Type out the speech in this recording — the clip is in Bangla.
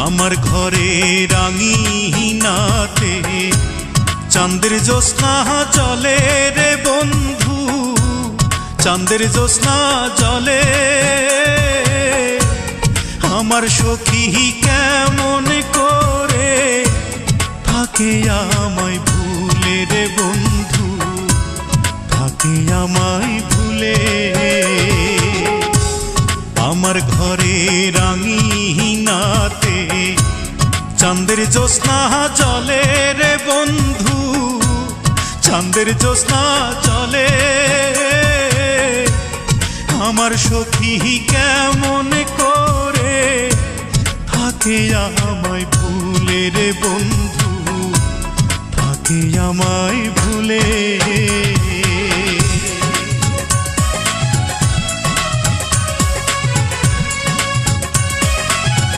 আমার ঘরে রাঙিনাতে চাঁদের জ্যোৎস্না জলে রে বন্ধু, চাঁদের জ্যোৎস্না জলে। আমার সখী কেমন করে থাকে আমায় ভুলে রে বন্ধু, থাকে আমায় ভুলে। আমার ঘরে রাঙিনাতে চাঁদের জ্যোৎস্না জলে রে বন্ধু, চাঁদের জ্যোৎস্না জলে। আমার সখী কেমন করে থাকে আমায় ভুলে রে বন্ধু, থাকে আমায় ভুলে।